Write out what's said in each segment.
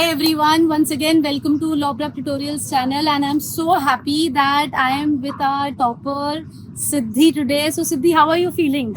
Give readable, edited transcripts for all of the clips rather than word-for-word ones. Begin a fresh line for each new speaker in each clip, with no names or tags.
Hi everyone, once again welcome to Law Prep Tutorials channel, and I'm so happy that I am with our topper Siddhi today. So Siddhi, how are you feeling?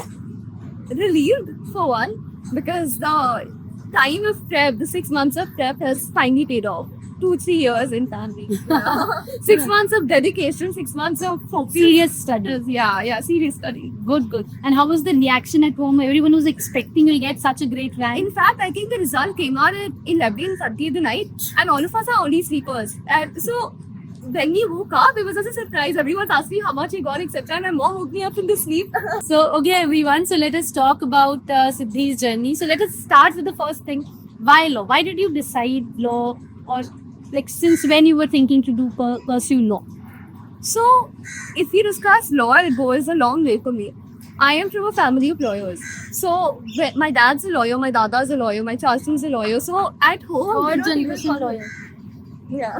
Relieved for one, because the time of prep, the 6 months of prep has finally paid off. 2-3 years in family. Yeah. 6 months of dedication, 6 months of focus.
Serious study.
Yeah, serious study.
Good. And how was the reaction at home? Everyone was expecting you'll get such a great rank.
In fact, I think the result came out at 11:30 at the night, and all of us are early sleepers. And so when we woke up, it was just a surprise. Everyone asked me how much he got, etc. And my mom woke me up in the sleep.
So okay everyone, so let us talk about Siddhi's journey. So let us start with the first thing. Why law? Why did you decide law, or like since when you were thinking to pursue law?
So, if we discuss law, it goes a long way for me. I am from a family of lawyers. So, my dad's a lawyer, my dada's a lawyer, my chacha's a lawyer. So, at home,
Third generation lawyer.
Yeah.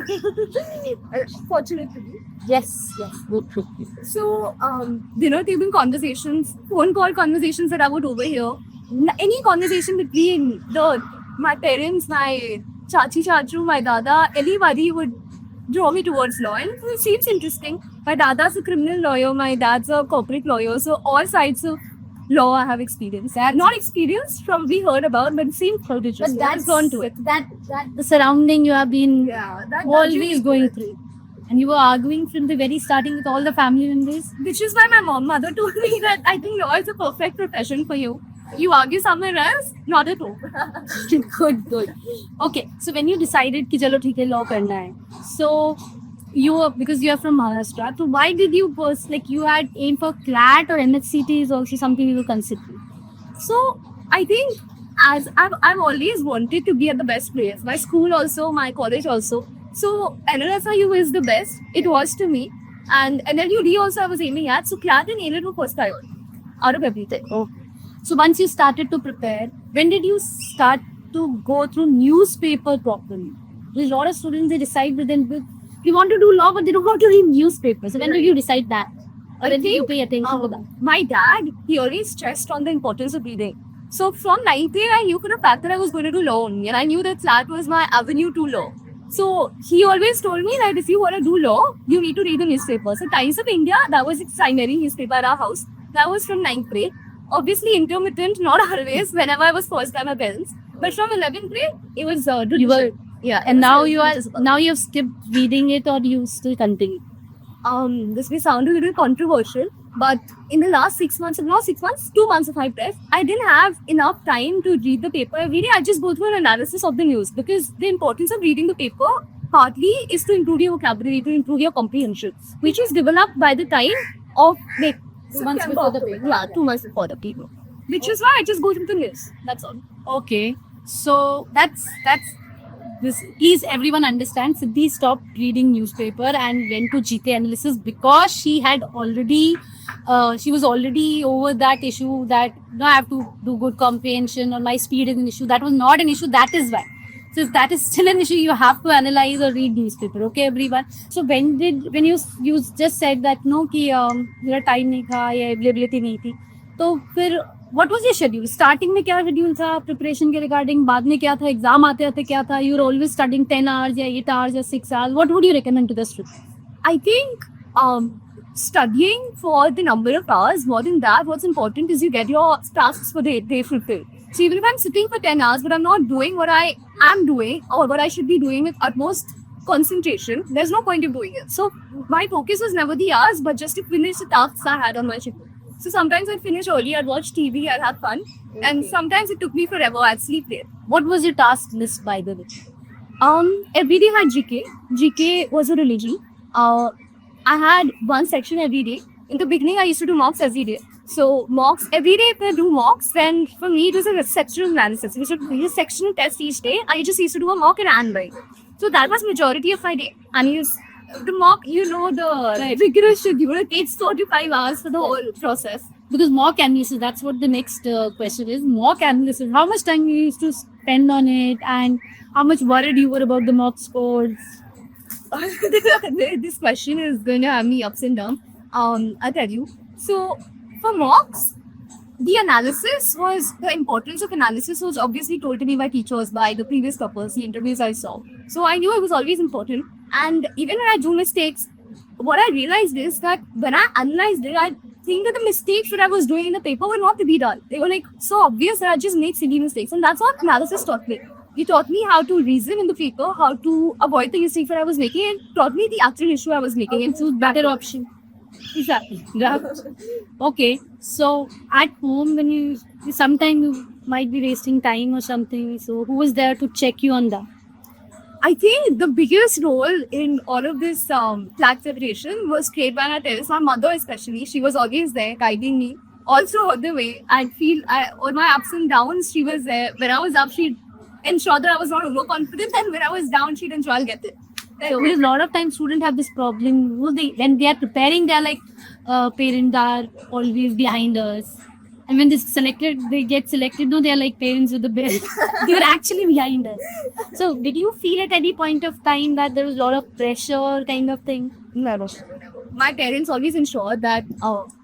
Fortunately.
Yes. Good.
So, dinner table conversations, phone call conversations that I would overhear, any conversation between my parents, my chachi, chachu, my dada, anybody would draw me towards law. And it seems interesting. My dada's a criminal lawyer, my dad's a corporate lawyer. So, all sides of law I have experience. Not experience from we heard about, but it seemed quite interesting.
But that's
gone to it.
that the surrounding you have been always going
through.
through. And you were arguing from the very starting with all the family members.
Which is why my mother told me that I think law is a perfect profession for you. You argue somewhere else, not at home.
Good. Okay, so when you decided कि चलो ठीक है law करना है, so you were, because you are from Maharashtra, so why did you you had aimed for CLAT or MHCT is also something you were considering?
So I think as I've always wanted to be at the best place. My school also, my college also. So NLSIU is the best. It was to me. And NLUD also I was aiming at. So CLAT and ALED were first priority out of everything.
Oh. So once you started to prepare, when did you start to go through newspaper properly? There's a lot of students, they decide within we want to do law, but they don't want to read newspapers. So when did you decide that? Or when did you pay attention to that?
My dad, he always stressed on the importance of reading. So from 9th grade, I knew for a fact that I was going to do law only, and I knew that CLAT was my avenue to law. So he always told me that if you want to do law, you need to read the newspaper. So Times of India, that was its primary newspaper at our house. That was from 9th grade. Obviously intermittent, not always, whenever I was forced by my parents. But from 11th grade, it was
you were,
yeah.
And now you have skipped reading it, or you still continue?
This may sound a little controversial, but in the last 6 months, 2 months of my prep, I didn't have enough time to read the paper every day. I just go through an analysis of the news, because the importance of reading the paper partly is to improve your vocabulary, to improve your comprehension, which is developed by the time of
2 months before the paper.
Yeah, 2 months before the paper. Which is why I just go through the news. That's all.
Okay, so that's this. Please, everyone understand. Siddhi stopped reading newspaper and went to GK analysis because she had already, she was already over that issue that no, I have to do good comprehension, or my speed is an issue. That was not an issue. That is why. So if that is still an issue, you have to analyze or read newspaper. Okay, everyone. So when you just said that no कि मेरा time नहीं था या availability नहीं थी, तो फिर what was your schedule? Starting में क्या schedule था preparation के regarding? बाद में क्या था? Exam आते आते क्या था? You were always studying 10 hours या 8 hours या 6 hours. What would you recommend to the students?
I think studying for the number of hours, more than that, what's important is you get your tasks for the day fulfilled. So even if I'm sitting for 10 hours, but I'm not doing what I am doing or what I should be doing with utmost concentration, there's no point of doing it. So my focus was never the hours, but just to finish the tasks I had on my schedule. So sometimes I'd finish early, I'd watch TV, I'd have fun. Okay. And sometimes it took me forever, I'd sleep late.
What was your task list, by the way?
Every day I had GK. GK was a religion. I had one section every day. In the beginning, I used to do mocks every day. So mocks, every day if I do mocks, then for me it was a sectional analysis. We should do a sectional test each day. I just used to do a mock and handwrite. So that was majority of my day. And the mock, the rigorous schedule, it takes 4 to 5 hours for the whole process.
Because mock analysis, that's what the next question is. Mock analysis, how much time you used to spend on it, and how much worried you were about the mock scores?
This question is going to have me ups and downs. I'll tell you. So for mocks, the analysis was the importance of analysis was obviously told to me by teachers, by the previous toppers, the interviews I saw. So I knew it was always important. And even when I do mistakes, what I realized is that when I analyzed it, I think that the mistakes that I was doing in the paper were not to be done. They were like so obvious that I just made silly mistakes. And that's what analysis taught me. It taught me how to reason in the paper, how to avoid the mistakes that I was making, and taught me the actual issue I was making. And
So better option.
exactly.
Right. Okay. So at home, when you sometime you might be wasting time or something. So who was there to check you on that?
I think the biggest role in all of this flag separation was played by my parents, my mother especially. She was always there guiding me all throughout the way. On my ups and downs, she was there. When I was up, she'd ensure that I was not overconfident, and when I was down, she'd ensure I'll get it.
So because a lot of times students have this problem. You know, when they are preparing, they're like, parents are always behind us. And when they get selected, no, they're like parents with the bill. They were actually behind us. So did you feel at any point of time that there was a lot of pressure kind of thing?
Never. My parents always ensured that,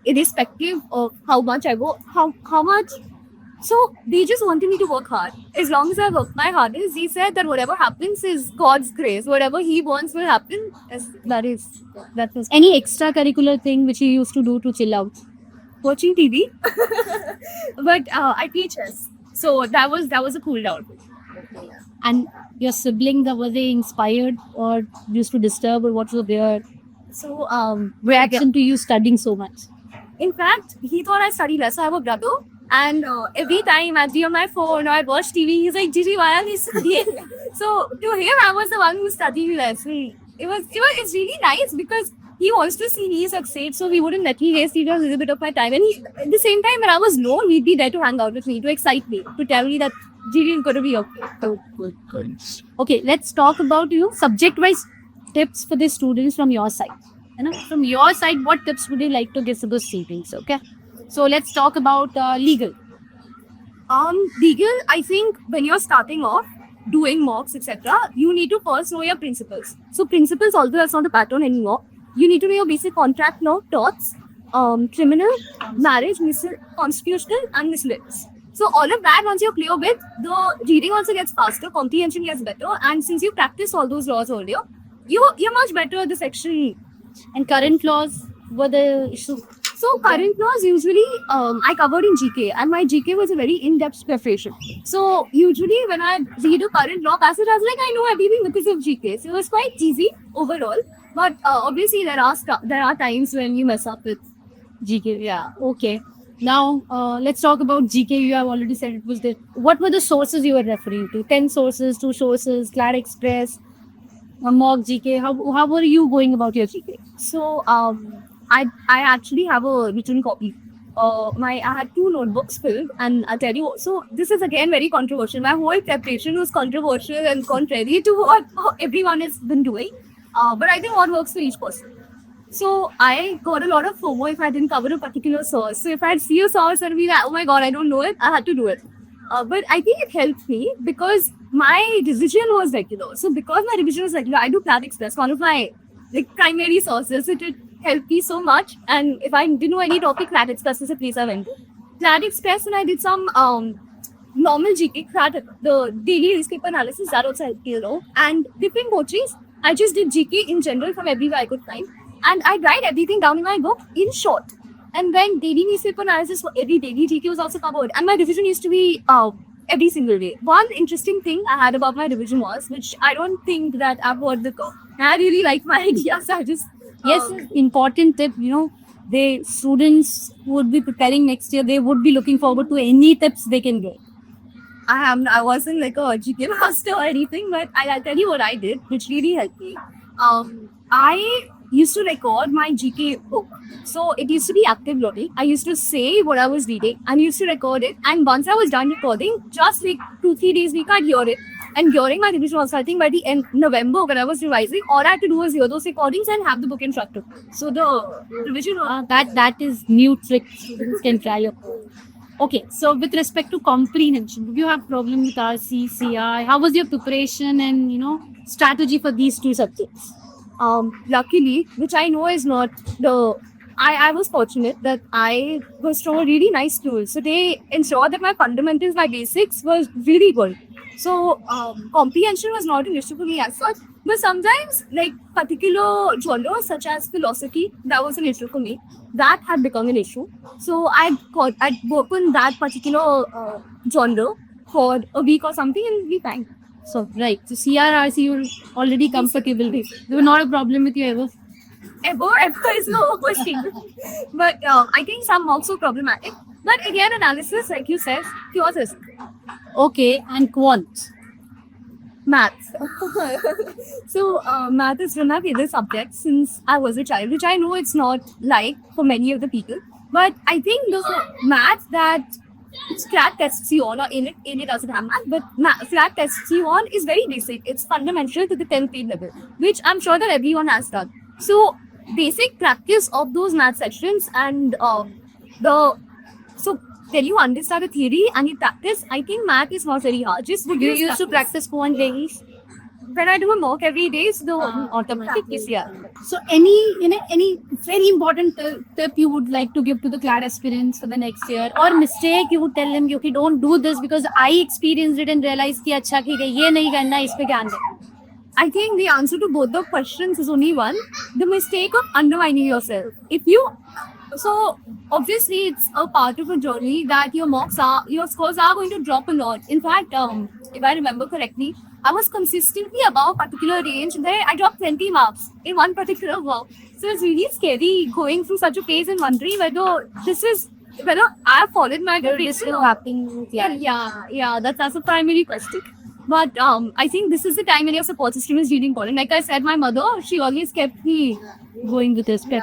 irrespective of how much I go, how much. So they just wanted me to work hard. As long as I work my hardest, he said that whatever happens is God's grace. Whatever He wants will happen. That was
Any extracurricular thing which you used to do to chill out?
watching TV. But I teach chess, so that was a cool down.
And your siblings, were they inspired or used to disturb, or what was their
So
reaction to you studying so much?
in fact, he thought I study less. I have a brother, and every time I'd be on my phone or I'd watch TV, he's like, "Gigi, why are you studying?" So to him, I was the one who studied less. It's really nice because he wants to see me succeed, so he wouldn't let me waste even a little bit of my time. And at the same time, when I was low, he'd be there to hang out with me, to excite me, to tell me that Gigi is going to be okay.
Okay, let's talk about subject-wise tips for the students from your side. From your side, what tips would you like to give to the students? Okay, so let's talk about legal.
Legal, I think when you're starting off doing mocks, etc., you need to first know your principles. So principles, although that's not a pattern anymore, you need to know your basic contract law, torts, criminal, marriage, constitutional, and miscellaneous. So all of that, once you're clear with, the reading also gets faster, comprehension gets better, and since you practiced all those laws earlier, you're much better at the section.
And current laws were the issue.
So current laws usually I covered in GK, and my GK was a very in-depth preparation. So usually when I read a current law passage, I was like, I know everything because of GK. So it was quite easy overall. But obviously there are times when you mess up with
GK. Yeah. Okay. Now let's talk about GK. You have already said it was there. What were the sources you were referring to? 10 sources, 2 sources, Clad Express, mock GK. How were you going about your GK?
So I actually have a written copy. I had 2 notebooks filled, and I'll tell you. So this is again very controversial. My whole preparation was controversial and contrary to what everyone has been doing. But I think what works for each person. So I got a lot of FOMO if I didn't cover a particular source. So if I'd see a source and be like, oh my god, I don't know it, I had to do it. But I think it helped me because my revision was regular. So because my revision was regular, I do Clad Express, one of my primary sources. It did help me so much. And if I didn't know any topic, Clad Express is a place I went to. Clad Express, and I did some normal GK, the daily newspaper analysis, that also helped me, And different poetries, I just did GK in general from everywhere I could find. And I write everything down in my book in short. And then daily newspaper analysis for every daily GK was also covered. And my revision used to be every single day. One interesting thing I had about my revision was, which I don't think that I've heard before. I really like my ideas. I just
yes, important tip. The students who would be preparing next year, they would be looking forward to any tips they can get.
I wasn't like a GK master or anything, but I'll tell you what I did, which really helped me. I used to record my GK book. So it used to be active learning. I used to say what I was reading and used to record it. And once I was done recording, just like 2-3 days a week, I'd hear it. And during my revision also, I think by the end November when I was revising, all I had to do was hear those recordings and have the book in front of me. So the revision
that is new trick students can try. Okay, so with respect to comprehension, did you have problem with RC, CI? How was your preparation and strategy for these 2 subjects?
Luckily, which I know is not the I was fortunate that I was from a really nice school. So they ensured that my fundamentals, my basics was really good. So comprehension was not an issue for me as such. But sometimes, like particular genres such as philosophy, that was an issue for me. That had become an issue. So I'd work on that particular genre for a week or something and be fine.
So, right. So, CRRC, you're already comfortable with. There was not a problem with you ever.
Ever is no question. But I think some mocks are problematic. But again, analysis, like you said, yours is
Okay. And quant.
maths. So math is one of my favorite subjects since I was a child, which I know it's not like for many of the people. But I think the math that flat tests you on, or in it doesn't have math, but flat tests you on is very basic. It's fundamental to the 10th grade level, which I'm sure that everyone has done. So basic practice of those math sections and the so when you understand the theory and you practice, I think math is not very hard. Just
You used to practice quant daily.
when I do a mock every day, so the automatic is
So, any very important tip you would like to give to the CLAD aspirants for the next year, or mistake you would tell them, okay, don't do this because I experienced it and realized कि अच्छा ठीक है ये नहीं करना इस पे ध्यान दे.
I think the answer to both the questions is only one: the mistake of undermining yourself. So obviously it's a part of a journey that your scores are going to drop a lot. In fact, if I remember correctly, I was consistently above a particular range. There, I dropped 20 marks in one particular work. So it's really scary going through such a phase and wondering whether I have followed my
This is
direction.
happening.
Yeah. That's a primary question. But I think this is the time when your support system is really important. Like I said, my mother, she always kept me
Going with this pep.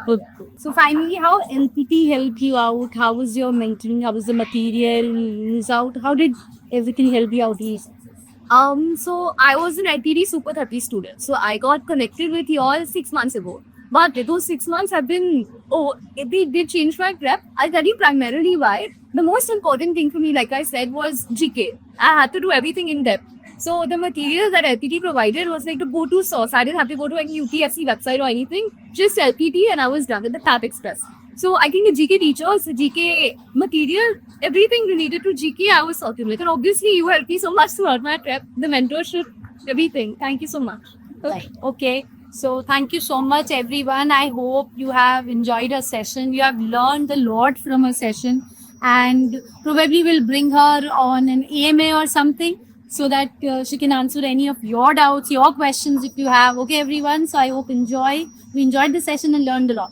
Good. So finally, how LPT helped you out? How was your mentoring? How was the materials out? How did everything help you out?
So I was an LPD Super 30 student. So I got connected with y'all 6 months ago. But those 6 months have been, they did change my prep. I'll tell you primarily why. The most important thing for me, like I said, was GK. I had to do everything in depth. So the material that LPT provided was like the go-to source. I didn't have to go to any UTFC website or anything. Just LPT and I was done with the Tab Express. So I think the GK teachers, the GK material, everything related to GK, I was sorted with. And obviously you helped me so much throughout my prep, the mentorship, everything. Thank you so much.
Right. Okay. So thank you so much, everyone. I hope you have enjoyed our session. You have learned a lot from her session, and probably will bring her on an AMA or something so that she can answer any of your doubts, your questions if you have. Okay, everyone. So I hope we enjoyed the session and learned a lot.